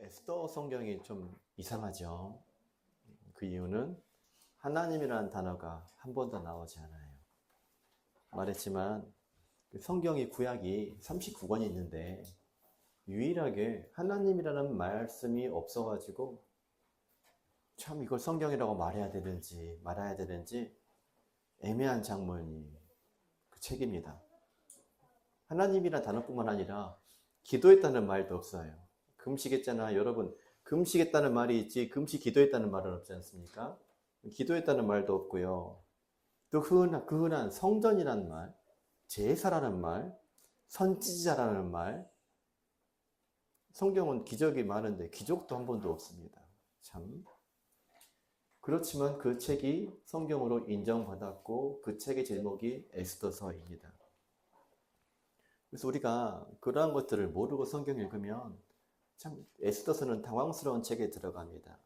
에스더 성경이 좀 이상하죠. 그 이유는 하나님이라는 단어가 한 번도 나오지 않아요. 말했지만 성경이 구약이 39권이 있는데 유일하게 하나님이라는 말씀이 없어가지고 참 이걸 성경이라고 말해야 되는지 말아야 되는지 애매한 장면이 그 책입니다. 하나님이라는 단어뿐만 아니라 기도했다는 말도 없어요. 금식했잖아. 여러분, 금식했다는 말이 있지 금식 기도했다는 말은 없지 않습니까? 기도했다는 말도 없고요. 또 그 흔한 성전이라는 말, 제사라는 말, 선지자라는 말, 성경은 기적이 많은데 기적도 한 번도 없습니다. 참. 그렇지만 그 책이 성경으로 인정받았고 그 책의 제목이 에스더서입니다. 그래서 우리가 그러한 것들을 모르고 성경 읽으면 참 에스더서는 당황스러운 책에 들어갑니다.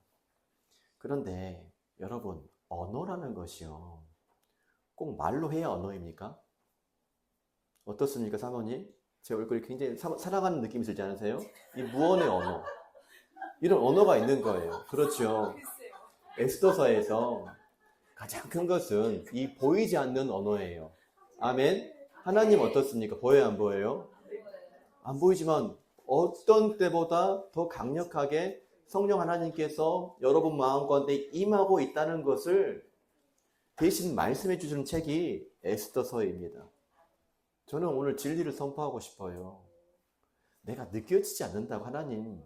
그런데 여러분, 언어라는 것이요, 꼭 말로 해야 언어입니까? 어떻습니까, 사모님? 제 얼굴이 굉장히 살아가는 느낌이 들지 않으세요? 이 무언의 언어, 이런 언어가 있는 거예요. 그렇죠. 에스더서에서 가장 큰 것은 이 보이지 않는 언어예요. 아멘. 하나님 어떻습니까? 보여요, 안 보여요? 안 보이지만 어떤 때보다 더 강력하게 성령 하나님께서 여러분 마음 가운데 임하고 있다는 것을 대신 말씀해 주시는 책이 에스더서입니다. 저는 오늘 진리를 선포하고 싶어요. 내가 느껴지지 않는다고 하나님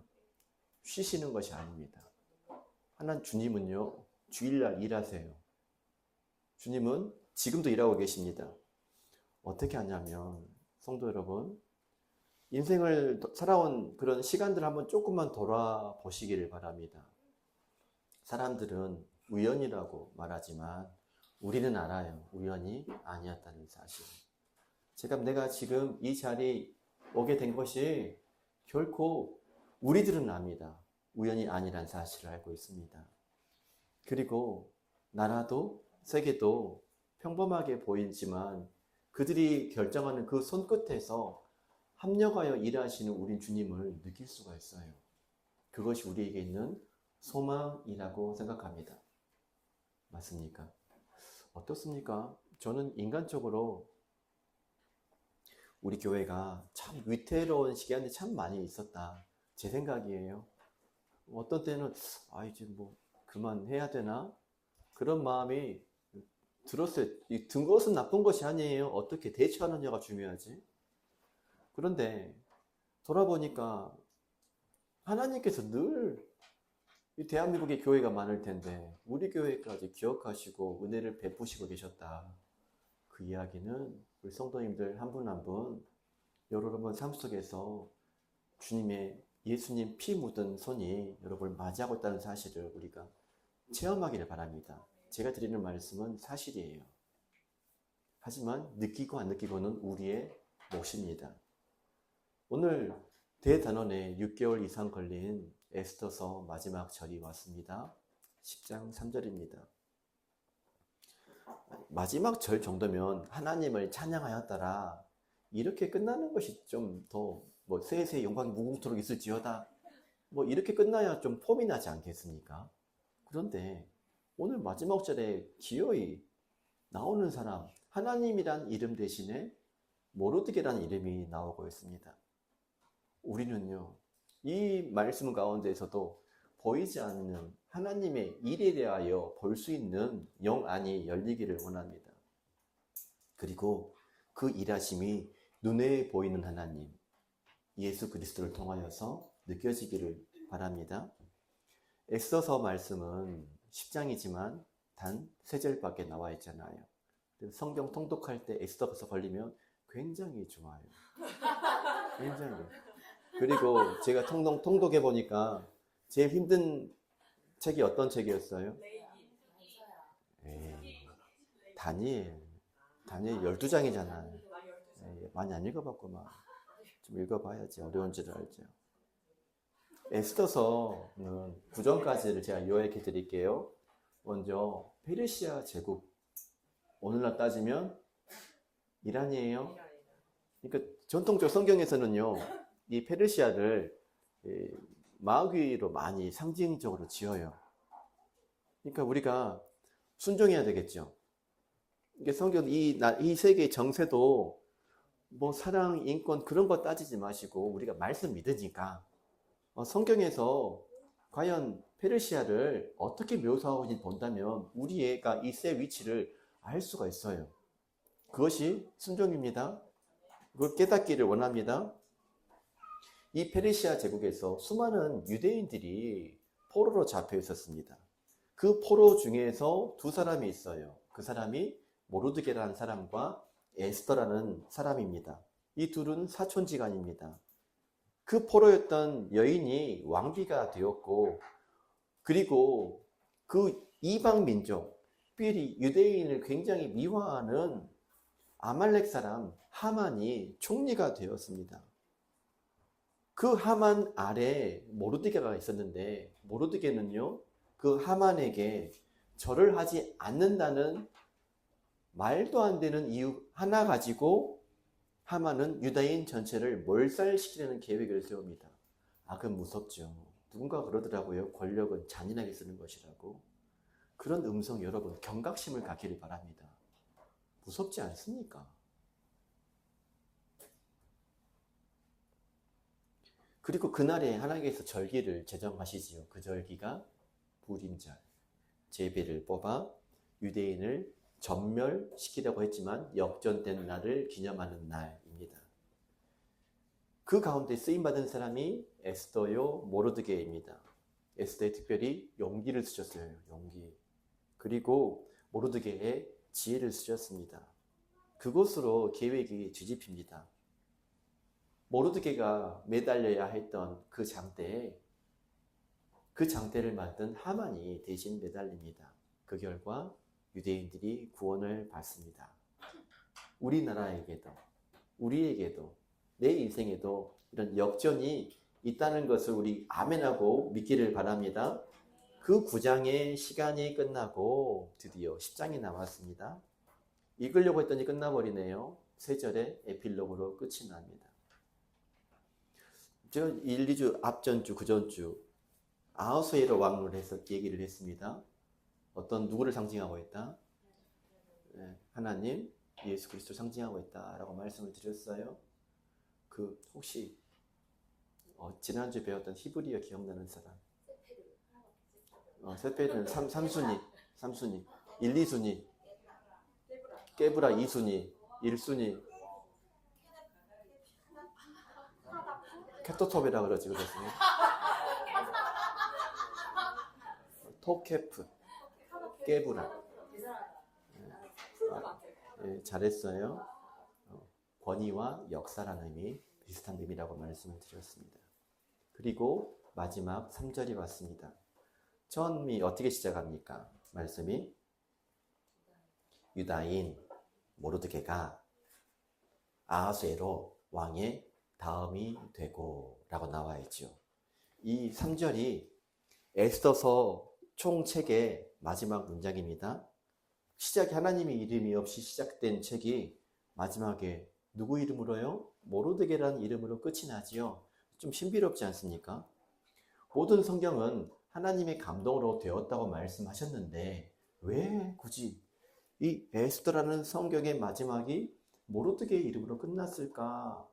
쉬시는 것이 아닙니다. 하나님, 주님은요, 주일날 일하세요. 주님은 지금도 일하고 계십니다. 어떻게 하냐면, 성도 여러분, 인생을 살아온 그런 시간들을 한번 조금만 돌아보시기를 바랍니다. 사람들은 우연이라고 말하지만 우리는 알아요. 우연이 아니었다는 사실. 내가 지금 이 자리에 오게 된 것이 결코 우리들은 압니다. 우연이 아니란 사실을 알고 있습니다. 그리고 나라도 세계도 평범하게 보이지만 그들이 결정하는 그 손끝에서 합력하여 일하시는 우리 주님을 느낄 수가 있어요. 그것이 우리에게 있는 소망이라고 생각합니다. 맞습니까? 어떻습니까? 저는 인간적으로 우리 교회가 참 위태로운 시간이 참 많이 있었다. 제 생각이에요. 어떤 때는 이제 뭐 그만해야 되나? 그런 마음이 들었어요. 든 것은 나쁜 것이 아니에요. 어떻게 대처하느냐가 중요하지. 그런데 돌아보니까 하나님께서 늘 이 대한민국의 교회가 많을 텐데 우리 교회까지 기억하시고 은혜를 베푸시고 계셨다. 그 이야기는 우리 성도님들 한 분 한 분 여러분 삶 속에서 주님의 예수님 피 묻은 손이 여러분을 맞이하고 있다는 사실을 우리가 체험하기를 바랍니다. 제가 드리는 말씀은 사실이에요. 하지만 느끼고 안 느끼고는 우리의 몫입니다. 오늘 대단원에 6개월 이상 걸린 에스더서 마지막 절이 왔습니다. 10장 3절입니다. 마지막 절 정도면 하나님을 찬양하였더라, 이렇게 끝나는 것이 좀 더 세세 영광이 무궁토록 있을지어다, 이렇게 끝나야 좀 폼이 나지 않겠습니까? 그런데 오늘 마지막 절에 기어이 나오는 사람, 하나님이란 이름 대신에 모르드게라는 이름이 나오고 있습니다. 우리는요, 이 말씀 가운데에서도 보이지 않는 하나님의 일에 대하여 볼 수 있는 영안이 열리기를 원합니다. 그리고 그 일하심이 눈에 보이는 하나님, 예수 그리스도를 통하여서 느껴지기를 바랍니다. 에스더서 말씀은 10장이지만 단 3절밖에 나와 있잖아요. 성경 통독할 때 에스더서 걸리면 굉장히 좋아요. 굉장히. 그리고 제가 통독해 보니까 제일 힘든 책이 어떤 책이었어요? 다니엘 12장이잖아요. 많이 안 읽어봤구만. 좀 읽어봐야지 어려운 줄을 알죠. 에스더서는 구절까지를 제가 요약해 드릴게요. 먼저 페르시아 제국, 오늘날 따지면 이란이에요. 그러니까 전통적 성경에서는요, 이 페르시아를 마귀로 많이 상징적으로 지어요. 그러니까 우리가 순종해야 되겠죠. 이게 성경 이 세계의 정세도 뭐 사랑, 인권 그런 거 따지지 마시고 우리가 말씀 믿으니까 성경에서 과연 페르시아를 어떻게 묘사하는지 본다면 우리 애가 이 새 위치를 알 수가 있어요. 그것이 순종입니다. 그걸 깨닫기를 원합니다. 이 페르시아 제국에서 수많은 유대인들이 포로로 잡혀 있었습니다. 그 포로 중에서 두 사람이 있어요. 그 사람이 모르드게라는 사람과 에스더라는 사람입니다. 이 둘은 사촌지간입니다. 그 포로였던 여인이 왕비가 되었고, 그리고 그 이방 민족, 특별히 유대인을 굉장히 미화하는 아말렉 사람 하만이 총리가 되었습니다. 그 하만 아래 모르드게가 있었는데, 모르드게는요 그 하만에게 절을 하지 않는다는 말도 안 되는 이유 하나 가지고 하만은 유다인 전체를 몰살시키려는 계획을 세웁니다. 그건 무섭죠. 누군가 그러더라고요. 권력은 잔인하게 쓰는 것이라고. 그런 음성 여러분 경각심을 갖기를 바랍니다. 무섭지 않습니까? 그리고 그날에 하나님께서 절기를 제정하시지요. 그 절기가 부림절, 제비를 뽑아 유대인을 전멸시키려고 했지만 역전된 날을 기념하는 날입니다. 그 가운데 쓰임받은 사람이 에스더요 모르드게입니다. 에스더에 특별히 용기를 쓰셨어요. 용기. 그리고 모르드게의 지혜를 쓰셨습니다. 그곳으로 계획이 뒤집힙니다. 모르드게가 매달려야 했던 그 장대에 그 장대를 만든 하만이 대신 매달립니다. 그 결과 유대인들이 구원을 받습니다. 우리나라에게도 우리에게도 내 인생에도 이런 역전이 있다는 것을 우리 아멘하고 믿기를 바랍니다. 그 9장의 시간이 끝나고 드디어 10장이 남았습니다. 읽으려고 했더니 끝나버리네요. 3절에 에필로그로 끝이 납니다. 제가 1, 2주 앞전주, 그전주 아하수에로 왕을 해서 얘기를 했습니다. 누구를 상징하고 있다? 하나님, 예수 그리스도를 상징하고 있다라고 말씀을 드렸어요. 혹시 지난주에 배웠던 히브리어 기억나는 사람? 세페드는 3순위, 1, 2순위, 깨브라 2순위, 1순위, 케토톱이라 그러지 그랬어요. 톱케프, 깨브라. 잘했어요. 권위와 역사라는 의미, 비슷한 의미라고 말씀을 드렸습니다. 그리고 마지막 3절이 왔습니다. 처음이 어떻게 시작합니까? 말씀이 유다인 모르드게가 아하수에로 왕의 다음이 되고 라고 나와 있죠. 이 3절이 에스더서 총책의 마지막 문장입니다. 시작이 하나님의 이름이 없이 시작된 책이 마지막에 누구 이름으로요? 모르드게라는 이름으로 끝이 나지요. 좀 신비롭지 않습니까? 모든 성경은 하나님의 감동으로 되었다고 말씀하셨는데 왜 굳이 이 에스더라는 성경의 마지막이 모르드게의 이름으로 끝났을까?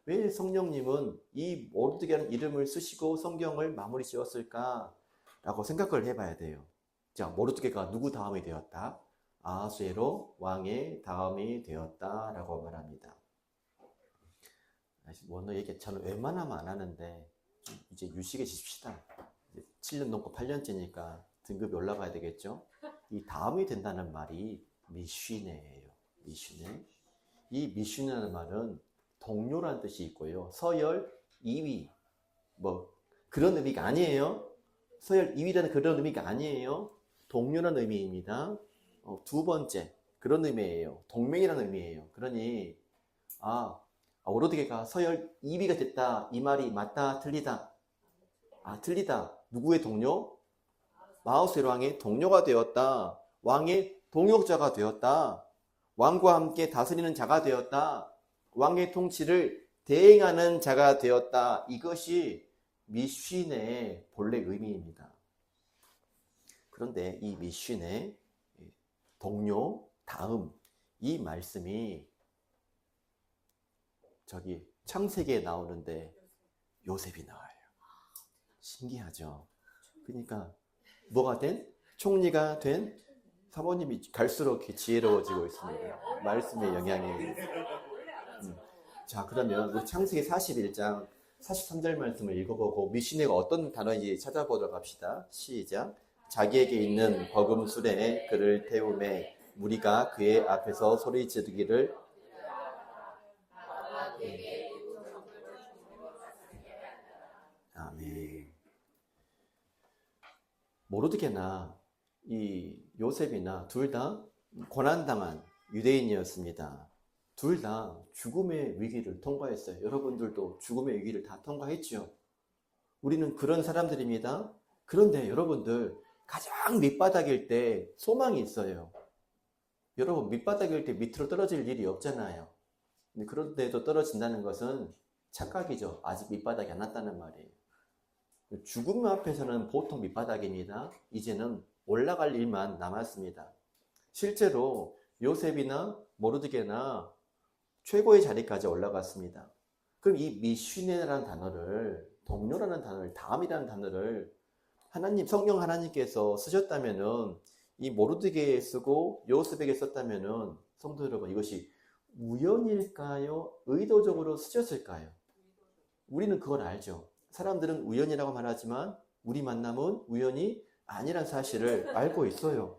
왜 성령님은 이 모르드게라는 이름을 쓰시고 성경을 마무리 지었을까? 라고 생각을 해봐야 돼요. 자, 모르드게가 누구 다음이 되었다? 아하수에로 왕의 다음이 되었다 라고 말합니다. 원어 얘기 저는 웬만하면 안 하는데 이제 유식해지십시다. 7년 넘고 8년째니까 등급이 올라가야 되겠죠. 이 다음이 된다는 말이 미쉬네예요. 미쉬네. 이 미쉬네라는 말은 동료라는 뜻이 있고요. 서열 2위 그런 의미가 아니에요. 서열 2위라는 그런 의미가 아니에요. 동료라는 의미입니다. 두 번째 그런 의미예요. 동맹이라는 의미예요. 그러니 모르드게가 서열 2위가 됐다. 이 말이 맞다, 틀리다? 틀리다. 누구의 동료? 아하수에로 왕의 동료가 되었다. 왕의 동역자가 되었다. 왕과 함께 다스리는 자가 되었다. 왕의 통치를 대행하는 자가 되었다. 이것이 미쉔의 본래 의미입니다. 그런데 이 미쉔의 동료, 다음, 이 말씀이 저기 창세기에 나오는데 요셉이 나와요. 신기하죠? 그러니까 뭐가 된? 총리가 된 사모님이 갈수록 이렇게 지혜로워지고 있습니다. 말씀의 영향이. 자, 그러면 우리 창세기 41장 43절 말씀을 읽어보고 미시네가 어떤 단어인지 찾아보도록 합시다. 시작. 자기에게 있는 버금술에 그를 태우매 무리가 그의 앞에서 소리 지르기를 아멘. 모르드게나 이 요셉이나 둘 다 고난당한 유대인이었습니다. 둘 다 죽음의 위기를 통과했어요. 여러분들도 죽음의 위기를 다 통과했죠. 우리는 그런 사람들입니다. 그런데 여러분들 가장 밑바닥일 때 소망이 있어요. 여러분 밑바닥일 때 밑으로 떨어질 일이 없잖아요. 근데 그런데도 떨어진다는 것은 착각이죠. 아직 밑바닥이 안 왔다는 말이에요. 죽음 앞에서는 보통 밑바닥입니다. 이제는 올라갈 일만 남았습니다. 실제로 요셉이나 모르드게나 최고의 자리까지 올라갔습니다. 그럼 이 미슈네라는 단어를, 동료라는 단어를, 다음이라는 단어를 성령 하나님께서 쓰셨다면은, 이 모르드게에 쓰고 요셉에게 썼다면은, 성도 여러분, 이것이 우연일까요? 의도적으로 쓰셨을까요? 우리는 그걸 알죠. 사람들은 우연이라고 말하지만 우리 만남은 우연이 아니란 사실을 알고 있어요.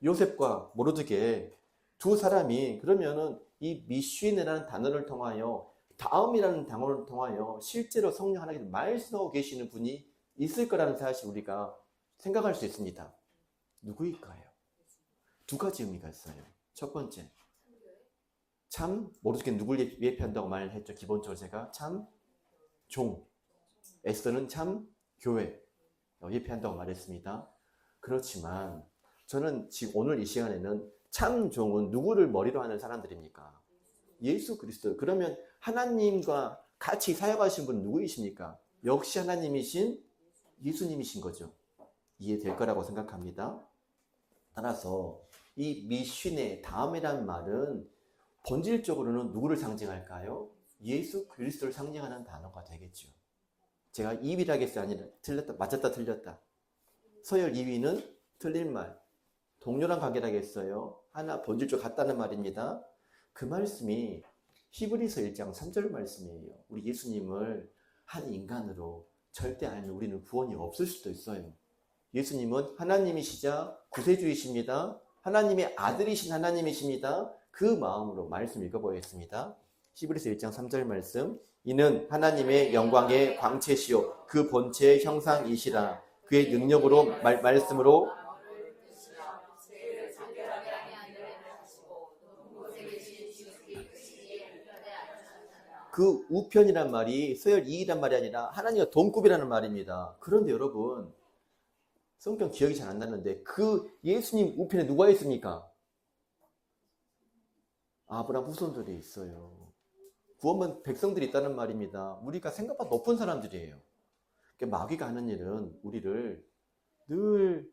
요셉과 모르드게 두 사람이 그러면은 이 미슈네라는 단어를 통하여, 다음이라는 단어를 통하여 실제로 성령 하나님께서 말씀하고 계시는 분이 있을 거라는 사실 우리가 생각할 수 있습니다. 누구일까요? 두 가지 의미가 있어요. 첫 번째, 참 모르드게 누굴 예표한다고 말했죠. 기본적으로 제가 참 종, 에스더는 참 교회 예표한다고 말했습니다. 그렇지만 저는 지금 오늘 이 시간에는 참 종은 누구를 머리로 하는 사람들입니까? 예수 그리스도. 그러면 하나님과 같이 사역하신 분은 누구이십니까? 역시 하나님이신 예수님이신 거죠. 이해될 거라고 생각합니다. 따라서 이 미쉔의 다음이란 말은 본질적으로는 누구를 상징할까요? 예수 그리스도를 상징하는 단어가 되겠죠. 제가 2위를 하겠어요? 아니라 틀렸다, 맞았다, 틀렸다. 서열 2위는 틀린 말. 동료랑 관계라겠어요? 하나 본질적으로 같다는 말입니다. 그 말씀이 히브리서 1장 3절 말씀이에요. 우리 예수님을 한 인간으로 절대 알면 우리는 구원이 없을 수도 있어요. 예수님은 하나님이시자 구세주이십니다. 하나님의 아들이신 하나님이십니다. 그 마음으로 말씀 읽어보겠습니다. 히브리서 1장 3절 말씀. 이는 하나님의 영광의 광채시요 그 본체의 형상이시라. 그의 능력으로 말씀으로 그 우편이란 말이 서열 2이란 말이 아니라 하나님과 동급이라는 말입니다. 그런데 여러분 성경 기억이 잘 안 나는데 그 예수님 우편에 누가 있습니까? 아브라함 후손들이 있어요. 구원받은 백성들이 있다는 말입니다. 우리가 생각보다 높은 사람들이에요. 마귀가 하는 일은 우리를 늘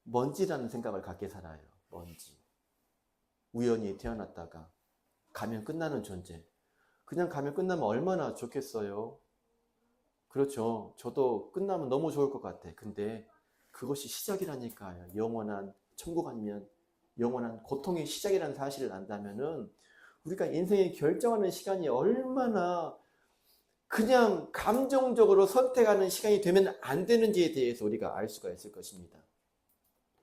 먼지라는 생각을 갖게 살아요. 먼지. 우연히 태어났다가 가면 끝나는 존재. 그냥 가면 끝나면 얼마나 좋겠어요. 그렇죠. 저도 끝나면 너무 좋을 것 같아. 근데 그것이 시작이라니까요. 영원한 천국 아니면 영원한 고통의 시작이라는 사실을 안다면은 우리가 인생에 결정하는 시간이 얼마나 그냥 감정적으로 선택하는 시간이 되면 안 되는지에 대해서 우리가 알 수가 있을 것입니다.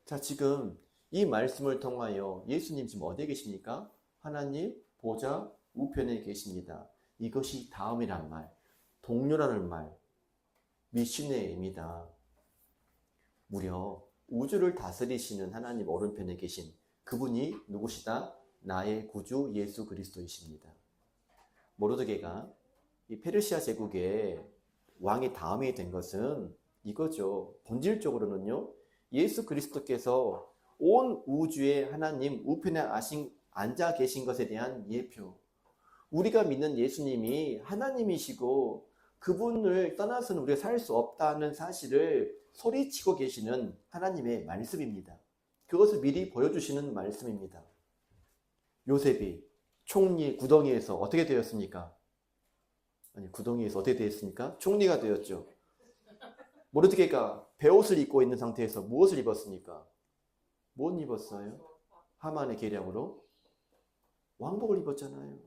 자, 지금 이 말씀을 통하여 예수님 지금 어디에 계십니까? 하나님 보좌 우편에 계십니다. 이것이 다음이란 말, 동료라는 말, 미시네입니다. 무려 우주를 다스리시는 하나님 오른편에 계신 그분이 누구시다? 나의 구주 예수 그리스도이십니다. 모르드게가 이 페르시아 제국의 왕이 다음이 된 것은 이거죠. 본질적으로는요, 예수 그리스도께서 온 우주의 하나님 우편에 앉아 계신 것에 대한 예표. 우리가 믿는 예수님이 하나님이시고 그분을 떠나서는 우리가 살 수 없다는 사실을 소리치고 계시는 하나님의 말씀입니다. 그것을 미리 보여주시는 말씀입니다. 요셉이 총리 구덩이에서 어떻게 되었습니까? 아니, 구덩이에서 어떻게 되었습니까? 총리가 되었죠. 모르드게가 베옷을 입고 있는 상태에서 무엇을 입었습니까? 무엇 입었어요? 하만의 계량으로 왕복을 입었잖아요.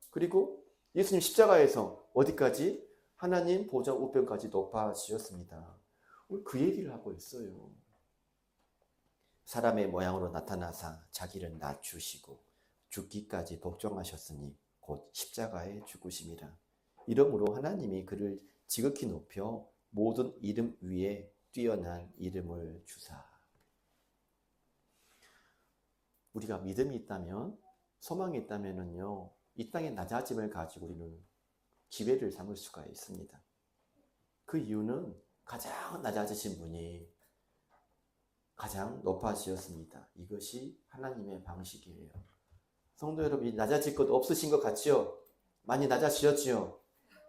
그리고 예수님 십자가에서 어디까지? 하나님 보좌 우편까지 높아지셨습니다. 그 얘기를 하고 있어요. 사람의 모양으로 나타나사 자기를 낮추시고 죽기까지 복종하셨으니 곧 십자가에 죽으심이라. 이러므로 하나님이 그를 지극히 높여 모든 이름 위에 뛰어난 이름을 주사. 우리가 믿음이 있다면, 소망이 있다면은요, 이 땅의 낮아짐을 가지고 우리는 기회를 삼을 수가 있습니다. 그 이유는 가장 낮아지신 분이 가장 높아지셨습니다. 이것이 하나님의 방식이에요. 성도 여러분, 낮아질 것 없으신 것 같지요? 많이 낮아지셨지요?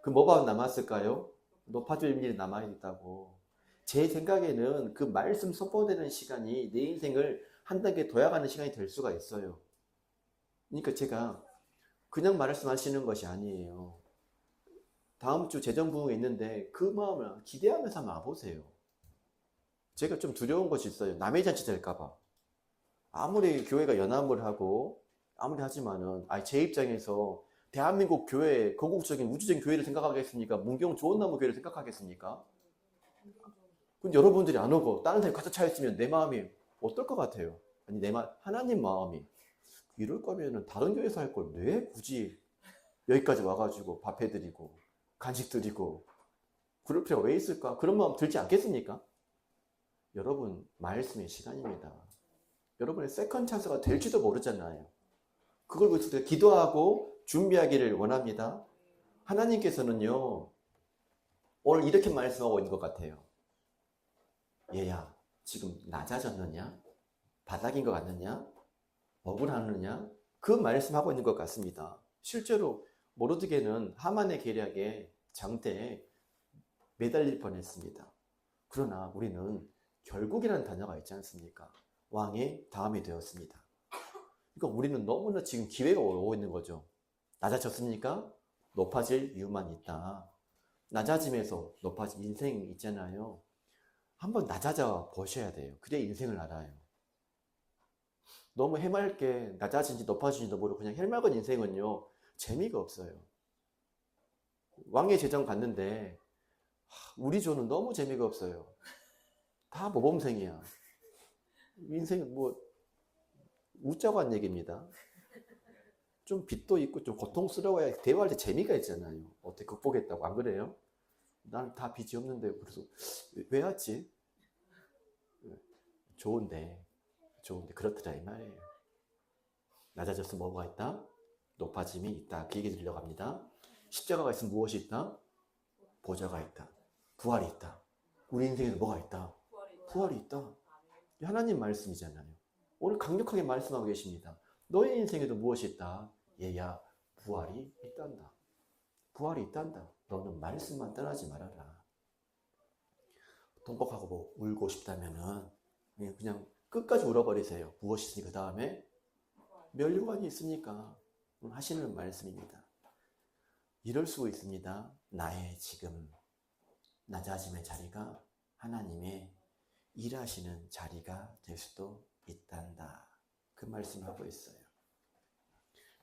그 뭐가 남았을까요? 높아질 일이 남아있다고. 제 생각에는 그 말씀 선포되는 시간이 내 인생을 한 단계 도약하는 시간이 될 수가 있어요. 그러니까 제가 그냥 말씀하시는 것이 아니에요. 다음 주 재정부흥회 있는데 그 마음을 기대하면서 한번 와보세요. 제가 좀 두려운 것이 있어요. 남의 잔치 될까봐. 아무리 교회가 연합을 하고 아무리 하지만은 제 입장에서 대한민국 교회, 거국적인 우주적인 교회를 생각하겠습니까? 문경 좋은 나무 교회를 생각하겠습니까? 근데 여러분들이 안 오고 다른 사람이 가득 차 있으면 내 마음이 어떨 것 같아요? 아니 하나님 마음이 이럴 거면은 다른 교회에서 할 걸 왜 굳이 여기까지 와가지고 밥 해드리고 간식 드리고 그럴 필요가 왜 있을까? 그런 마음 들지 않겠습니까? 여러분, 말씀의 시간입니다. 여러분의 세컨 찬스가 될지도 모르잖아요. 그걸 위해서 기도하고 준비하기를 원합니다. 하나님께서는요, 오늘 이렇게 말씀하고 있는 것 같아요. 얘야, 지금 낮아졌느냐? 바닥인 것 같느냐? 억울하느냐? 그 말씀하고 있는 것 같습니다. 실제로 모르드게는 하만의 계략에 장대에 매달릴 뻔했습니다. 그러나 우리는 결국이라는 단어가 있지 않습니까? 왕의 다음이 되었습니다. 그러니까 우리는 너무나 지금 기회가 오고 있는 거죠. 낮아졌습니까? 높아질 이유만 있다. 낮아짐에서 높아진 인생이 있잖아요. 한번 낮아져 보셔야 돼요. 그래야 인생을 알아요. 너무 해맑게 낮아진지 높아진지도 모르고 그냥 해맑은 인생은요, 재미가 없어요. 왕의 제정 갔는데 우리 조는 너무 재미가 없어요. 다 모범생이야. 인생은 뭐 웃자고 한 얘기입니다. 좀 빚도 있고 좀 고통스러워야 대화할 때 재미가 있잖아요. 어떻게 극복했다고, 안 그래요? 난 다 빚이 없는데 그래서 왜 왔지? 좋은데 그렇더라 이 말이에요. 낮아져서 뭐가 있다? 높아짐이 있다. 그 얘기 드리려고 합니다. 십자가가 있으면 무엇이 있다? 보좌가 있다. 부활이 있다. 우리 인생에는 뭐가 있다? 부활이 있다. 하나님 말씀이잖아요. 오늘 강력하게 말씀하고 계십니다. 너의 인생에도 무엇이 있다? 얘야, 부활이 있단다. 부활이 있단다. 너는 말씀만 떠나지 말아라. 통곡하고 뭐 울고 싶다면은 그냥 끝까지 울어버리세요. 무엇이 있으니 그 다음에 멸류관이 있으니까 하시는 말씀입니다. 이럴 수 있습니다. 나의 지금 낮아짐의 자리가 하나님의 일하시는 자리가 될 수도 있단다. 그 말씀하고 있어요.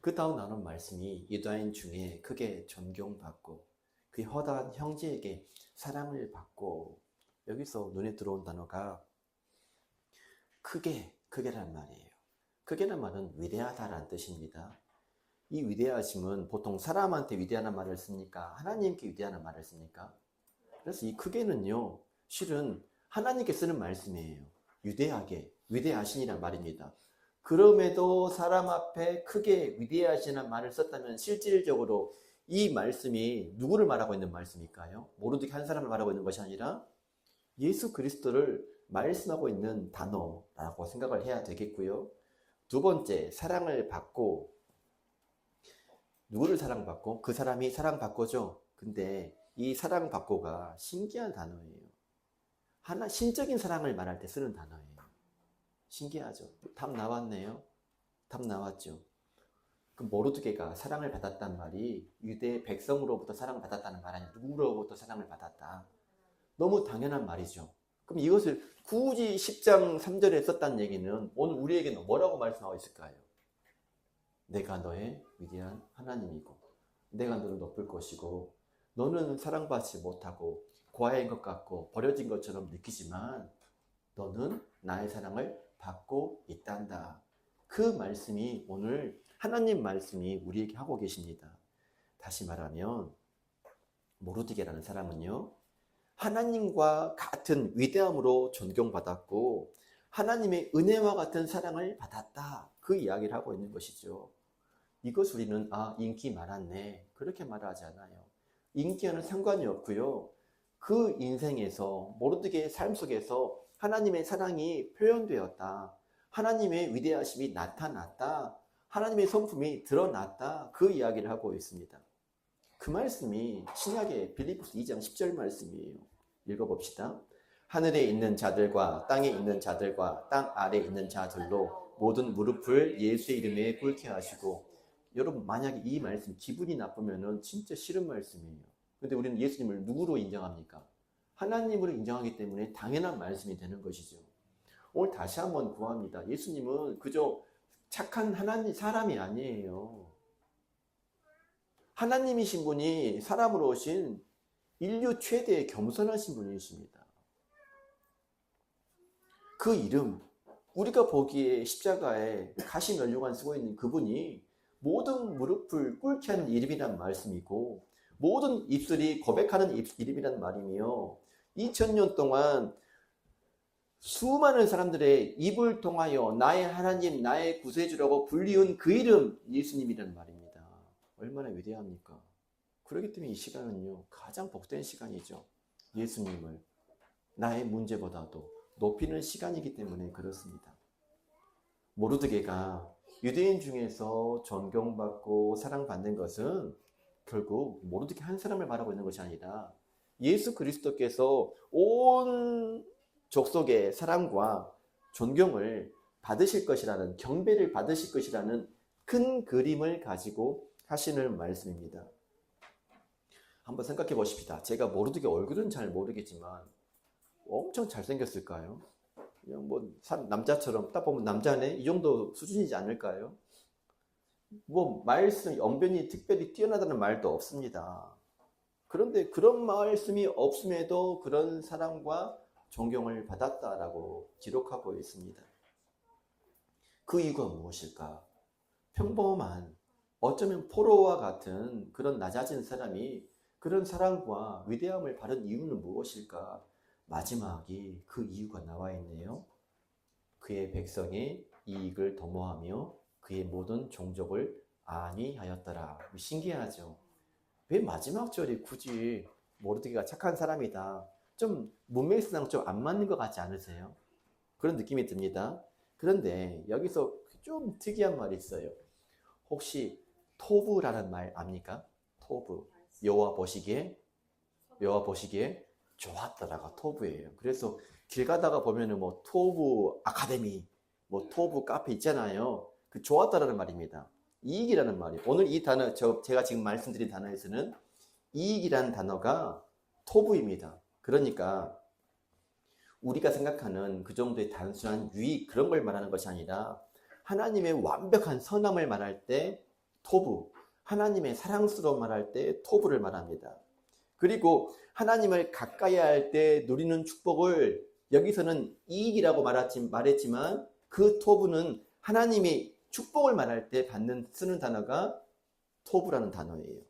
그 다음 나눈 말씀이 유다인 중에 크게 존경받고 그 허다한 형제에게 사랑을 받고, 여기서 눈에 들어온 단어가 크게란 말이에요. 크게란 말은 위대하다라는 뜻입니다. 이 위대하심은 보통 사람한테 위대하다는 말을 씁니까? 하나님께 위대하다는 말을 씁니까? 그래서 이 크게는요, 실은 하나님께 쓰는 말씀이에요. 위대하시니란 말입니다. 그럼에도 사람 앞에 크게 위대하시는 말을 썼다면 실질적으로 이 말씀이 누구를 말하고 있는 말씀일까요? 모르게 한 사람을 말하고 있는 것이 아니라 예수 그리스도를 말씀하고 있는 단어라고 생각을 해야 되겠고요. 두 번째, 사랑을 받고, 누구를 사랑받고? 그 사람이 사랑받고죠. 근데 이 사랑받고가 신기한 단어예요. 하나 신적인 사랑을 말할 때 쓰는 단어예요. 신기하죠? 답 나왔네요. 답 나왔죠? 그 모르드게가 사랑을 받았단 말이 유대 백성으로부터 사랑받았다는 말 아니에요. 누구로부터 사랑을 받았다. 너무 당연한 말이죠. 그럼 이것을 굳이 10장 3절에 썼다는 얘기는 오늘 우리에게는 뭐라고 말씀하고 있을까요? 내가 너의 위대한 하나님이고 내가 너를 높일 것이고 너는 사랑받지 못하고 고아인 것 같고 버려진 것처럼 느끼지만 너는 나의 사랑을 받고 있단다. 그 말씀이 오늘 하나님 말씀이 우리에게 하고 계십니다. 다시 말하면 모르드게라는 사람은요, 하나님과 같은 위대함으로 존경받았고 하나님의 은혜와 같은 사랑을 받았다. 그 이야기를 하고 있는 것이죠. 이것 우리는 인기 많았네 그렇게 말하지 않아요. 인기와는 상관이 없고요. 그 인생에서 모르드게의 삶 속에서 하나님의 사랑이 표현되었다. 하나님의 위대하심이 나타났다. 하나님의 성품이 드러났다. 그 이야기를 하고 있습니다. 그 말씀이 신약의 빌립보서 2장 10절 말씀이에요. 읽어봅시다. 하늘에 있는 자들과 땅에 있는 자들과 땅 아래에 있는 자들로 모든 무릎을 예수의 이름에 꿇게 하시고. 여러분 만약에 이 말씀 기분이 나쁘면 진짜 싫은 말씀이에요. 근데 우리는 예수님을 누구로 인정합니까? 하나님으로 인정하기 때문에 당연한 말씀이 되는 것이죠. 오늘 다시 한번 구합니다. 예수님은 그저 착한 하나님 사람이 아니에요. 하나님이신 분이 사람으로 오신 인류 최대의 겸손하신 분이십니다. 그 이름, 우리가 보기에 십자가에 가시 면류관 쓰고 있는 그분이 모든 무릎을 꿇게 하는 이름이란 말씀이고 모든 입술이 고백하는 이름이란 말이며 2000년 동안 수많은 사람들의 입을 통하여 나의 하나님, 나의 구세주라고 불리운 그 이름 예수님이란 말입니다. 얼마나 위대합니까? 그렇기 때문에 이 시간은요 가장 복된 시간이죠. 예수님을 나의 문제보다도 높이는 시간이기 때문에 그렇습니다. 모르드게가 유대인 중에서 존경받고 사랑받는 것은 결국 모르드게 한 사람을 말하고 있는 것이 아니라 예수 그리스도께서 온 족속의 사랑과 존경을 받으실 것이라는, 경배를 받으실 것이라는 큰 그림을 가지고 하시는 말씀입니다. 한번 생각해 보십시다. 제가 모르드게 얼굴은 잘 모르겠지만 엄청 잘생겼을까요? 그냥 뭐 남자처럼 딱 보면 남자네 이 정도 수준이지 않을까요? 뭐 말씀 언변이 특별히 뛰어나다는 말도 없습니다. 그런데 그런 말씀이 없음에도 그런 사랑과 존경을 받았다라고 기록하고 있습니다. 그 이유가 무엇일까? 평범한 어쩌면 포로와 같은 그런 낮아진 사람이 그런 사랑과 위대함을 받은 이유는 무엇일까? 마지막이 그 이유가 나와 있네요. 그의 백성의 이익을 도모하며 그의 모든 종족을 안위하였더라. 신기하죠? 왜 마지막 절이 굳이 모르드게가 착한 사람이다. 좀 문맥상 좀 안 맞는 것 같지 않으세요? 그런 느낌이 듭니다. 그런데 여기서 좀 특이한 말이 있어요. 혹시 토브라는 말 압니까? 토브. 여호와 보시기에 좋았더라가 토브예요. 그래서 길 가다가 보면은 뭐 토브 아카데미, 뭐 토브 카페 있잖아요. 그 좋았다라는 말입니다. 이익이라는 말이에요. 오늘 이 단어, 제가 지금 말씀드린 단어에서는 이익이라는 단어가 토브입니다. 그러니까 우리가 생각하는 그 정도의 단순한 유익 그런 걸 말하는 것이 아니라 하나님의 완벽한 선함을 말할 때 토브, 하나님의 사랑스러운 말할 때 토브를 말합니다. 그리고 하나님을 가까이 할 때 누리는 축복을 여기서는 이익이라고 말했지만 그 토브는 하나님이 축복을 말할 때 쓰는 단어가 토브라는 단어예요.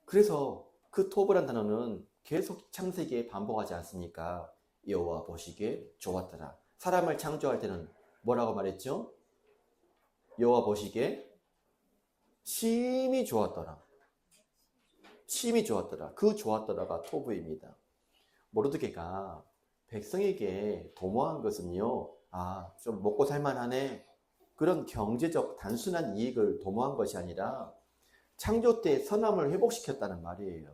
그래서 그 토브라는 단어는 계속 창세기에 반복하지 않습니까? 여호와 보시기에 좋았더라. 사람을 창조할 때는 뭐라고 말했죠? 여호와 보시기에 심히 좋았더라. 심히 좋았더라. 그 좋았더라가 토브입니다. 모르드게가 백성에게 도모한 것은요, 좀 먹고 살만하네. 그런 경제적 단순한 이익을 도모한 것이 아니라 창조 때 선함을 회복시켰다는 말이에요.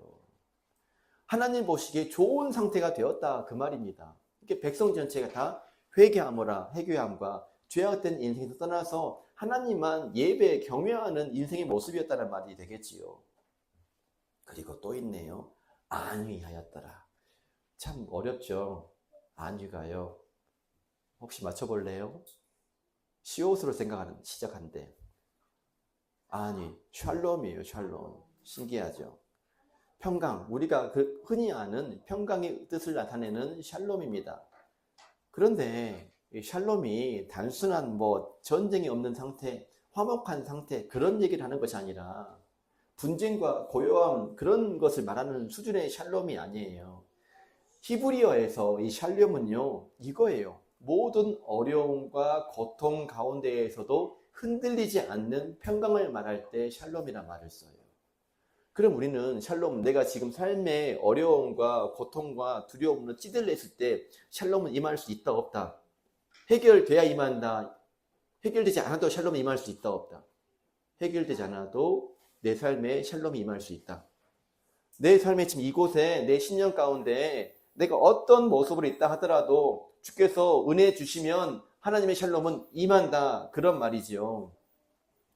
하나님 보시기에 좋은 상태가 되었다 그 말입니다. 이렇게 백성 전체가 다 회개함과 죄악된 인생에서 떠나서 하나님만 예배 경외하는 인생의 모습이었다는 말이 되겠지요. 그리고 또 있네요. 안위하였더라. 참 어렵죠. 안위가요. 혹시 맞춰볼래요? 시옷으로 시작하는데 안위, 샬롬이에요. 샬롬. 신기하죠. 평강, 우리가 흔히 아는 평강의 뜻을 나타내는 샬롬입니다. 그런데 이 샬롬이 단순한 전쟁이 없는 상태, 화목한 상태 그런 얘기를 하는 것이 아니라 분쟁과 고요함 그런 것을 말하는 수준의 샬롬이 아니에요. 히브리어에서 이 샬롬은요 이거예요. 모든 어려움과 고통 가운데에서도 흔들리지 않는 평강을 말할 때 샬롬이란 말을 써요. 그럼 우리는 샬롬, 내가 지금 삶의 어려움과 고통과 두려움으로 찌들렸을 때 샬롬은 임할 수 있다 없다? 해결돼야 임한다. 해결되지 않아도 샬롬이 임할 수 있다 없다? 해결되지 않아도 내 삶에 샬롬이 임할 수 있다. 내 삶의 지금 이곳에 내 신령 가운데 내가 어떤 모습으로 있다 하더라도 주께서 은혜 주시면 하나님의 샬롬은 임한다. 그런 말이지요.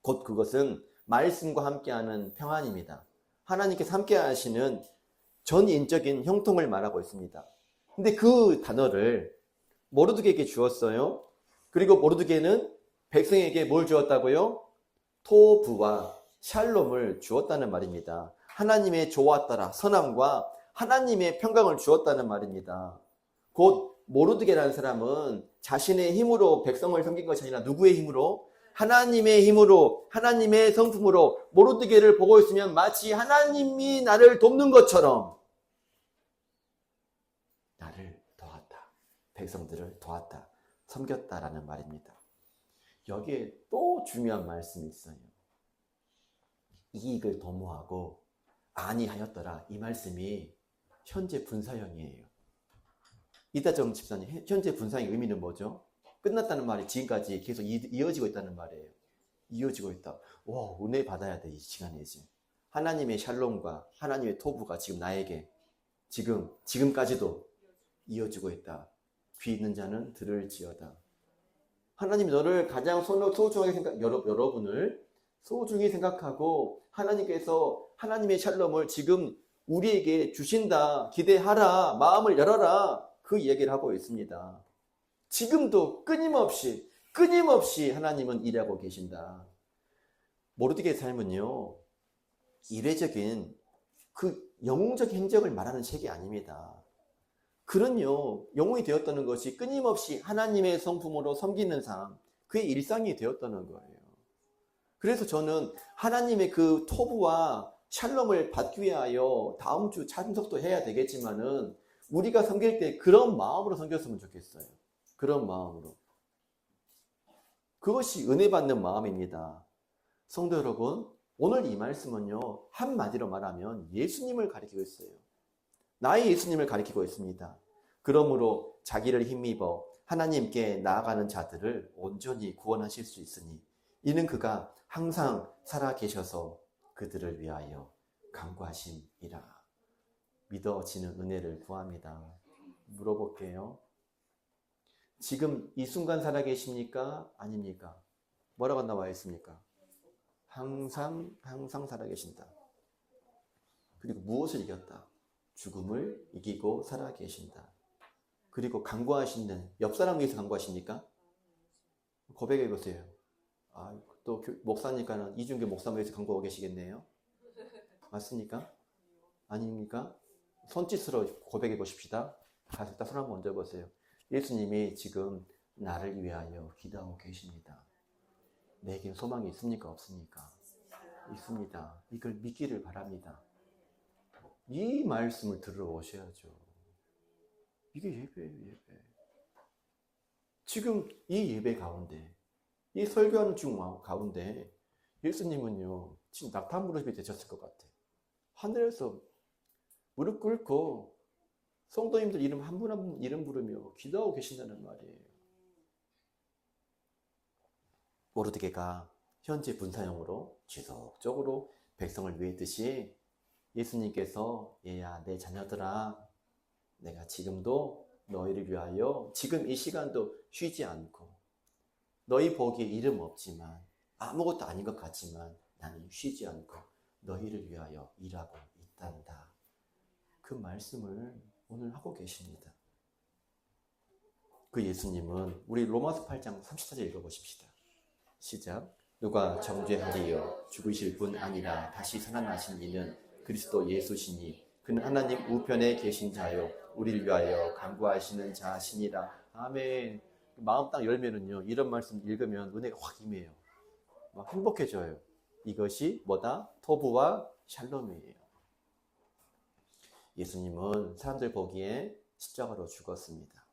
곧 그것은 말씀과 함께하는 평안입니다. 하나님께서 함께 하시는 전인적인 형통을 말하고 있습니다. 근데 그 단어를 모르드게에게 주었어요. 그리고 모르드게는 백성에게 뭘 주었다고요? 토부와 샬롬을 주었다는 말입니다. 하나님의 좋았더라 선함과 하나님의 평강을 주었다는 말입니다. 곧 모르드게라는 사람은 자신의 힘으로 백성을 섬긴 것이 아니라 누구의 힘으로? 하나님의 힘으로, 하나님의 성품으로 모르드게를 보고 있으면 마치 하나님이 나를 돕는 것처럼 나를 도왔다. 백성들을 도왔다. 섬겼다라는 말입니다. 여기에 또 중요한 말씀이 있어요. 이익을 도모하고 안위하였더라. 이 말씀이 현재 분사형이에요. 이다정 집사님, 현재 분사형의 의미는 뭐죠? 끝났다는 말이 지금까지 계속 이어지고 있다는 말이에요. 이어지고 있다. 와, 은혜 받아야 돼, 이 시간에 이제. 하나님의 샬롬과 하나님의 토부가 지금 나에게 지금까지도 이어지고 있다. 귀 있는 자는 들을지어다. 하나님이 너를 가장 소중하게 여러분을 소중히 생각하고 하나님께서 하나님의 샬롬을 지금 우리에게 주신다. 기대하라. 마음을 열어라. 그 이야기를 하고 있습니다. 지금도 끊임없이 하나님은 일하고 계신다. 모르드게의 삶은요, 이례적인 그 영웅적 행적을 말하는 책이 아닙니다. 그는요, 영웅이 되었다는 것이 끊임없이 하나님의 성품으로 섬기는 삶, 그의 일상이 되었다는 거예요. 그래서 저는 하나님의 그 토부와 샬롬을 받기 위하여 다음 주 참석도 해야 되겠지만은 우리가 섬길 때 그런 마음으로 섬겼으면 좋겠어요. 그런 마음으로. 그것이 은혜 받는 마음입니다. 성도 여러분, 오늘 이 말씀은요, 한마디로 말하면 예수님을 가리키고 있어요. 나의 예수님을 가리키고 있습니다. 그러므로 자기를 힘입어 하나님께 나아가는 자들을 온전히 구원하실 수 있으니 이는 그가 항상 살아계셔서 그들을 위하여 간구하심이라. 믿어지는 은혜를 구합니다. 물어볼게요. 지금 이 순간 살아계십니까? 아닙니까? 뭐라고 나와 있습니까? 항상 살아계신다. 그리고 무엇을 이겼다? 죽음을 이기고 살아계신다. 그리고 간구하시는 옆 사람 위해서 간구하십니까? 고백해 보세요. 또 목사니까는 이준규 목사 위해서 간구하고 계시겠네요. 맞습니까? 아닙니까? 손짓으로 고백해 보십시다. 가서 딱 손 한번 얹어 보세요. 예수님이 지금 나를 위하여 기도하고 계십니다. 내게 소망이 있습니까? 없습니까? 있습니다. 이걸 믿기를 바랍니다. 이 말씀을 들으러 오셔야죠. 이게 예배예요, 예배. 지금 이 예배 가운데, 이 설교하는 중 가운데 예수님은요, 지금 낙타 무릎이 되셨을 것 같아. 하늘에서 무릎 꿇고 성도님들 이름 한 분 한 분 이름 부르며 기도하고 계신다는 말이에요. 모르드게가 현재 분사형으로 지속적으로 백성을 위했듯이 예수님께서 얘야 내 자녀들아 내가 지금도 너희를 위하여 지금 이 시간도 쉬지 않고 너희 보기에 이름 없지만 아무것도 아닌 것 같지만 나는 쉬지 않고 너희를 위하여 일하고 있단다. 그 말씀을 오늘 하고 계십니다. 그 예수님은 우리 로마서 8장 34절 읽어보십시다. 시작. 누가 정죄하리요 죽으실 분 아니라 다시 살아나신 이는 그리스도 예수시니 그는 하나님 우편에 계신 자요 우리를 위하여 간구하시는 자시니라. 아멘. 마음 딱 열면은요 이런 말씀 읽으면 은혜가 확 임해요. 막 행복해져요. 이것이 뭐다? 토부와 샬롬이에요. 예수님은 사람들 보기에 십자가로 죽었습니다.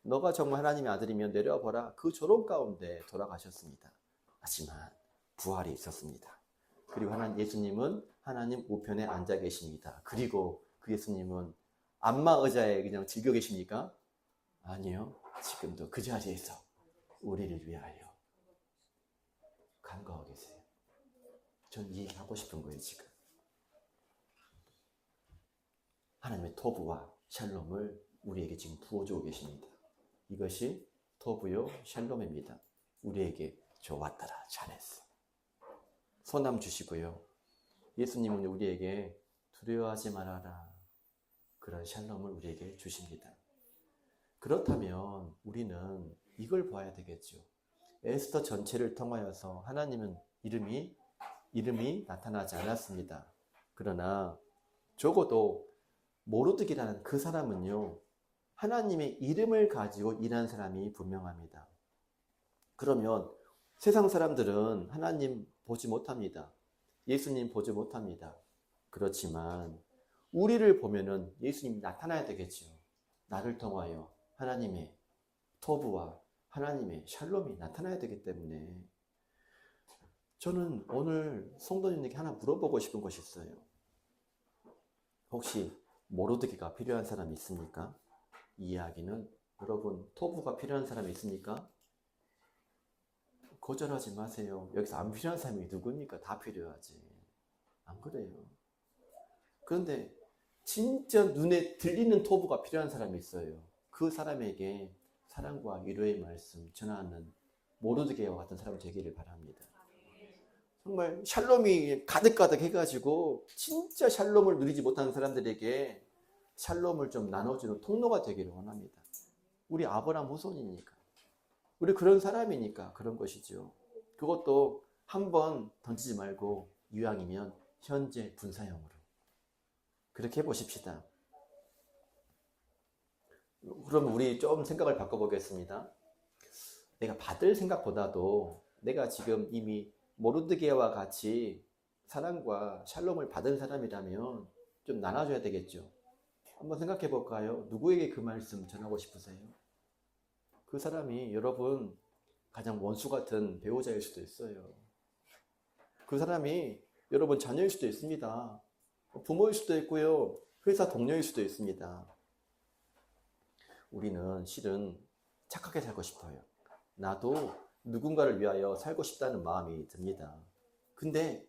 너가 정말 하나님의 아들이면 내려와보라. 그 조롱 가운데 돌아가셨습니다. 하지만 부활이 있었습니다. 그리고 예수님은 하나님 우편에 앉아 계십니다. 그리고 그 예수님은 안마 의자에 그냥 즐겨 계십니까? 아니요. 지금도 그 자리에서 우리를 위하여 간구하고 계세요. 전 이 얘기하고 싶은 거예요, 지금. 하나님의 토부와 샬롬을 우리에게 지금 부어주고 계십니다. 이것이 토부요 샬롬입니다. 우리에게 좋았더라, 잘했어. 소남 주시고요. 예수님은 우리에게 두려워하지 말아라. 그런 샬롬을 우리에게 주십니다. 그렇다면 우리는 이걸 봐야 되겠죠. 에스더 전체를 통하여서 하나님은 이름이 나타나지 않았습니다. 그러나 적어도 모르드기라는 그 사람은요, 하나님의 이름을 가지고 일한 사람이 분명합니다. 그러면 세상 사람들은 하나님 보지 못합니다. 예수님 보지 못합니다. 그렇지만 우리를 보면은 예수님이 나타나야 되겠죠. 나를 통하여 하나님의 토부와 하나님의 샬롬이 나타나야 되기 때문에 저는 오늘 성도님에게 하나 물어보고 싶은 것이 있어요. 혹시 모르드기가 필요한 사람이 있습니까? 이 이야기는 여러분 토부가 필요한 사람이 있습니까? 거절하지 마세요. 여기서 안 필요한 사람이 누굽니까? 다 필요하지. 안 그래요? 그런데 진짜 눈에 들리는 토부가 필요한 사람이 있어요. 그 사람에게 사랑과 위로의 말씀 전하는 모르드게와 같은 사람 되기를 바랍니다. 정말 샬롬이 가득가득 해가지고 진짜 샬롬을 누리지 못하는 사람들에게 샬롬을 좀 나눠주는 통로가 되기를 원합니다. 우리 아브라함 후손이니까. 우리 그런 사람이니까 그런 것이죠. 그것도 한번 던지지 말고 이왕이면 현재 분사형으로. 그렇게 해보십시다. 그럼 우리 좀 생각을 바꿔보겠습니다. 내가 받을 생각보다도 내가 지금 이미 모르드게와 같이 사랑과 샬롬을 받은 사람이라면 좀 나눠줘야 되겠죠. 한번 생각해 볼까요? 누구에게 그 말씀 전하고 싶으세요? 그 사람이 여러분 가장 원수 같은 배우자일 수도 있어요. 그 사람이 여러분 자녀일 수도 있습니다. 부모일 수도 있고요. 회사 동료일 수도 있습니다. 우리는 실은 착하게 살고 싶어요. 나도 누군가를 위하여 살고 싶다는 마음이 듭니다. 근데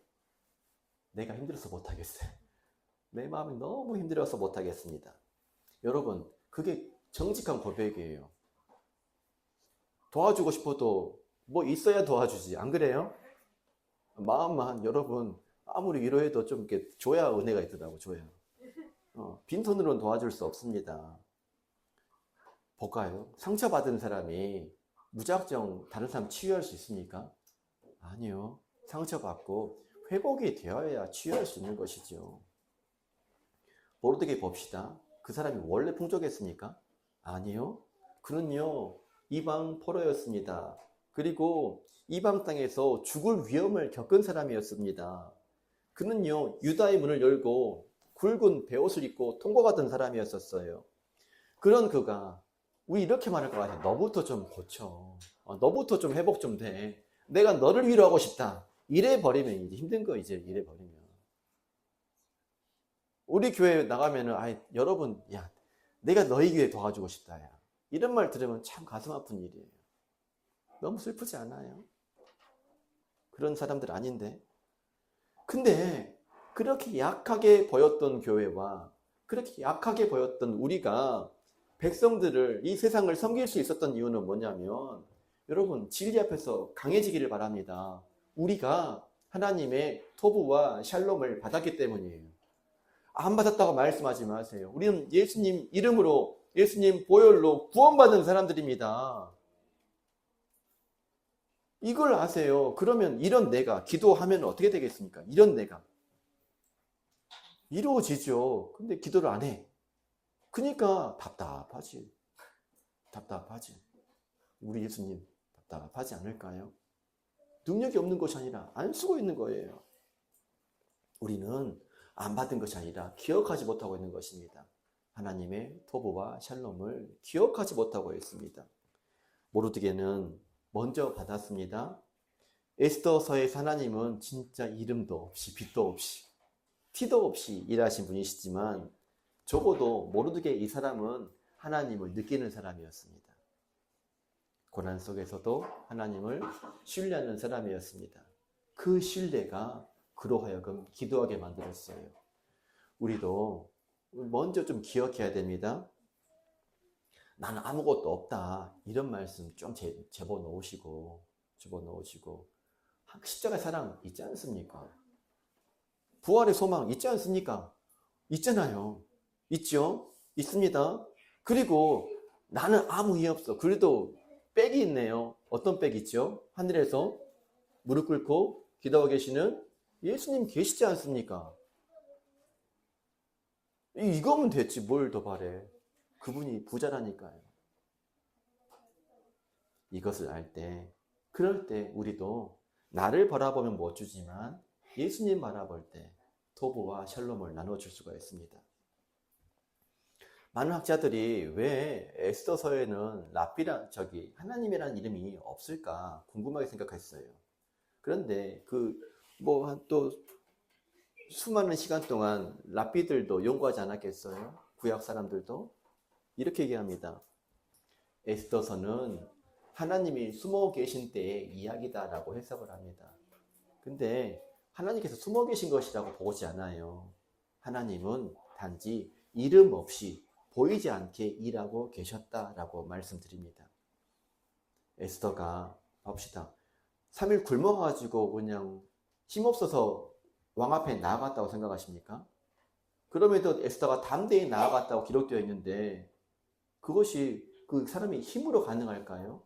내가 힘들어서 못하겠어요. 내 마음이 너무 힘들어서 못하겠습니다. 여러분, 그게 정직한 고백이에요. 도와주고 싶어도 뭐 있어야 도와주지. 안 그래요? 마음만 여러분 아무리 위로해도 좀 이렇게 줘야 은혜가 있더라고. 줘야. 빈손으로는 도와줄 수 없습니다. 볼까요? 상처받은 사람이 무작정 다른 사람 치유할 수 있습니까? 아니요. 상처받고 회복이 되어야 치유할 수 있는 것이죠. 모르드게 봅시다. 그 사람이 원래 풍족했습니까? 아니요. 그는요, 이방 포로였습니다. 그리고 이방 땅에서 죽을 위험을 겪은 사람이었습니다. 그는요, 유다의 문을 열고 굵은 베옷을 입고 통곡하던 사람이었었어요. 그런 그가 우리 이렇게 말할 것 같아요. 너부터 좀 고쳐. 너부터 좀 회복 좀 돼. 내가 너를 위로하고 싶다. 이래 버리면 이제 힘든 거 이제 이래 버리면. 우리 교회 나가면은 여러분 야 내가 너희 교회 도와주고 싶다. 야. 이런 말 들으면 참 가슴 아픈 일이에요. 너무 슬프지 않아요? 그런 사람들 아닌데. 근데 그렇게 약하게 보였던 교회와 그렇게 약하게 보였던 우리가 백성들을, 이 세상을 섬길 수 있었던 이유는 뭐냐면, 여러분, 진리 앞에서 강해지기를 바랍니다. 우리가 하나님의 토부와 샬롬을 받았기 때문이에요. 안 받았다고 말씀하지 마세요. 우리는 예수님 이름으로, 예수님 보혈로 구원받은 사람들입니다. 이걸 아세요. 그러면 이런 내가 기도하면 어떻게 되겠습니까? 이런 내가 이루어지죠. 근데 기도를 안 해. 그러니까 답답하지. 답답하지. 우리 예수님 답답하지 않을까요? 능력이 없는 것이 아니라 안 쓰고 있는 거예요. 우리는 안 받은 것이 아니라 기억하지 못하고 있는 것입니다. 하나님의 토부와 샬롬을 기억하지 못하고 있습니다. 모르드게는 먼저 받았습니다. 에스더서의 하나님은 진짜 이름도 없이 빛도 없이 티도 없이 일하신 분이시지만, 적어도 모르드게 이 사람은 하나님을 느끼는 사람이었습니다. 고난 속에서도 하나님을 신뢰하는 사람이었습니다. 그 신뢰가 그로 하여금 기도하게 만들었어요. 우리도 먼저 좀 기억해야 됩니다. 나는 아무것도 없다, 이런 말씀 좀 집어넣으시고 십자가의 사랑 있지 않습니까? 부활의 소망 있지 않습니까? 있잖아요. 있죠? 있습니다. 그리고 나는 아무 이해 없어. 그래도 백이 있네요. 어떤 백이 있죠? 하늘에서 무릎 꿇고 기도하고 계시는 예수님 계시지 않습니까? 이거면 됐지, 뭘 더 바래. 그분이 부자라니까요. 이것을 알 때, 그럴 때 우리도 나를 바라보면 못 주지만 예수님 바라볼 때 토부와 샬롬을 나눠줄 수가 있습니다. 많은 학자들이 왜 에스더서에는 하나님이라는 이름이 없을까 궁금하게 생각했어요. 그런데 또 수많은 시간 동안 랍비들도 연구하지 않았겠어요? 구약 사람들도 이렇게 얘기합니다. 에스더서는 하나님이 숨어 계신 때의 이야기다라고 해석을 합니다. 근데 하나님께서 숨어 계신 것이라고 보지 않아요. 하나님은 단지 이름 없이 보이지 않게 일하고 계셨다라고 말씀드립니다. 에스더가 봅시다. 3일 굶어가지고 그냥 힘없어서 왕 앞에 나아갔다고 생각하십니까? 그럼에도 에스더가 담대히 나아갔다고 기록되어 있는데, 그것이 그 사람의 힘으로 가능할까요?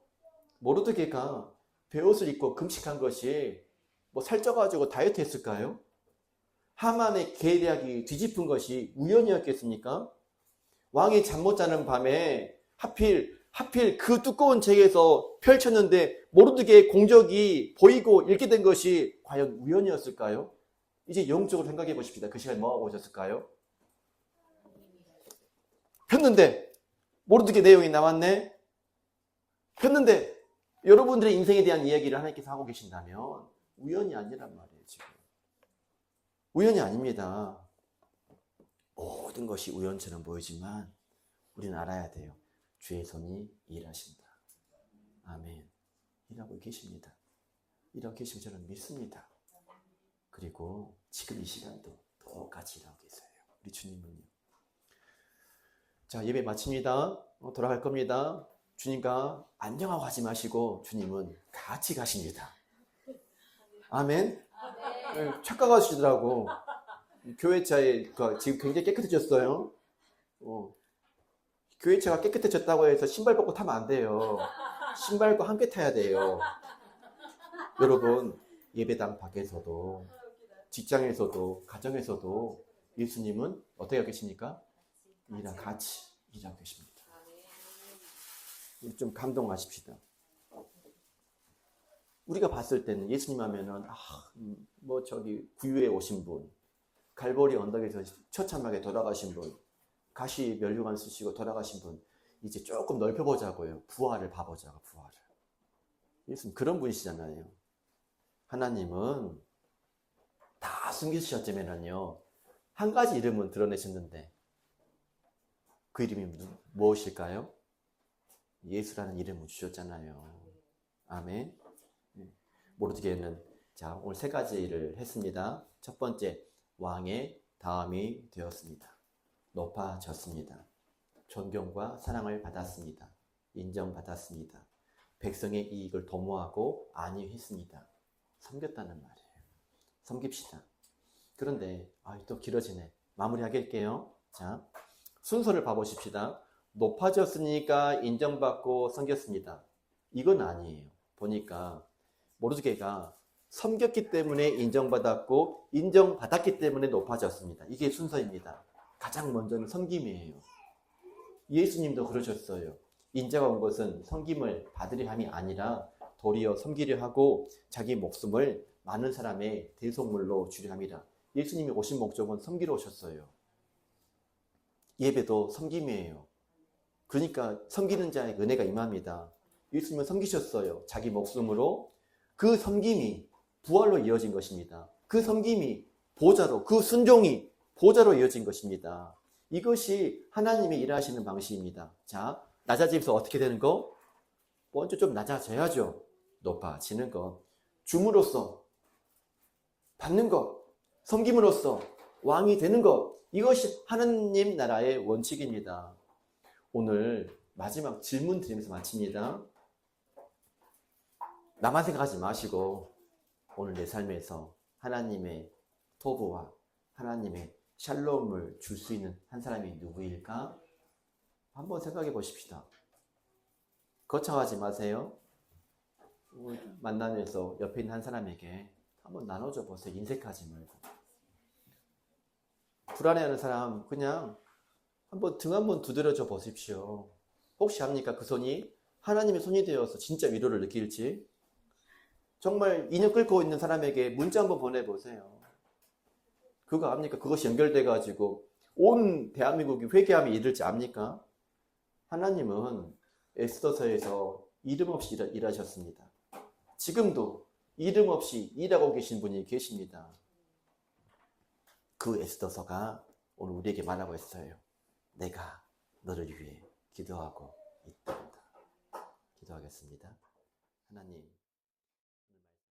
모르드게가 베옷을 입고 금식한 것이 살쪄가지고 다이어트 했을까요? 하만의 계략이 뒤집은 것이 우연이었겠습니까? 왕이 잠 못 자는 밤에 하필 그 두꺼운 책에서 펼쳤는데 모르드게의 공적이 보이고 읽게 된 것이 과연 우연이었을까요? 이제 영적으로 생각해 보십시다. 그 시간에 뭐하고 오셨을까요? 폈는데 모르드게 내용이 나왔네. 폈는데 여러분들의 인생에 대한 이야기를 하나님께서 하고 계신다면 우연이 아니란 말이에요. 지금 우연이 아닙니다. 모든 것이 우연처럼 보이지만 우리는 알아야 돼요. 주의 손이 일하신다. 아멘. 일하고 계십니다. 일하고 계시면 저는 믿습니다. 그리고 지금 이 시간도 똑같이 일하고 계세요. 우리 주님은요. 자, 예배 마칩니다. 돌아갈 겁니다. 주님과 안녕하고 하지 마시고 주님은 같이 가십니다. 아멘. 착각하시더라고. 교회차에 지금 굉장히 깨끗해졌어요. 교회차가 깨끗해졌다고 해서 신발 벗고 타면 안 돼요. 신발과 함께 타야 돼요. 여러분, 예배당 밖에서도 직장에서도 가정에서도 예수님은 어떻게 하고 계십니까? 이랑 같이 일하고 계십니다. 우리 좀 감동하십시다. 우리가 봤을 때는 예수님 하면은 구유에 오신 분, 갈보리 언덕에서 처참하게 돌아가신 분, 가시 면류관 쓰시고 돌아가신 분, 이제 조금 넓혀보자고요. 부활을 봐보자고, 부활을. 예수님 그런 분이시잖아요. 하나님은 다 숨기셨자면요, 한 가지 이름은 드러내셨는데 그 이름이 무엇일까요? 예수라는 이름을 주셨잖아요. 아멘. 모르드게는 오늘 3가지를 했습니다. 첫 번째, 왕의 다음이 되었습니다. 높아졌습니다. 존경과 사랑을 받았습니다. 인정받았습니다. 백성의 이익을 도모하고 안위했습니다. 섬겼다는 말이에요. 섬깁시다. 그런데 또 길어지네. 마무리하게요. 자, 순서를 봐보십시다. 높아졌으니까 인정받고 섬겼습니다. 이건 아니에요. 보니까 모르드게가 섬겼기 때문에 인정받았고 인정받았기 때문에 높아졌습니다. 이게 순서입니다. 가장 먼저는 섬김이에요. 예수님도 그러셨어요. 인자가 온 것은 섬김을 받으려 함이 아니라 도리어 섬기려 하고 자기 목숨을 많은 사람의 대속물로 주려 함이라. 예수님이 오신 목적은 섬기러 오셨어요. 예배도 섬김이에요. 그러니까 섬기는 자의 은혜가 임합니다. 예수님은 섬기셨어요. 자기 목숨으로. 그 섬김이 부활로 이어진 것입니다. 그 섬김이 보좌로, 그 순종이 보좌로 이어진 것입니다. 이것이 하나님이 일하시는 방식입니다. 자, 낮아지면서 어떻게 되는 거? 먼저 좀 낮아져야죠. 높아지는 것. 줌으로써 받는 것. 섬김으로써 왕이 되는 것. 이것이 하느님 나라의 원칙입니다. 오늘 마지막 질문 드리면서 마칩니다. 나만 생각하지 마시고 오늘 내 삶에서 하나님의 토부와 하나님의 샬롬을 줄 수 있는 한 사람이 누구일까? 한번 생각해 보십시다. 거창하지 마세요. 만나면서 옆에 있는 한 사람에게 한번 나눠줘 보세요. 인색하지 말고. 불안해하는 사람 그냥 한번 등 한번 두드려줘 보십시오. 혹시 합니까? 그 손이 하나님의 손이 되어서 진짜 위로를 느낄지. 정말 인연 끌고 있는 사람에게 문자 한번 보내보세요. 그거 압니까? 그것이 연결돼가지고 온 대한민국이 회개함이 이를지 압니까? 하나님은 에스더서에서 이름 없이 일하셨습니다. 지금도 이름 없이 일하고 계신 분이 계십니다. 그 에스더서가 오늘 우리에게 말하고 있어요. 내가 너를 위해 기도하고 있다. 기도하겠습니다. 하나님.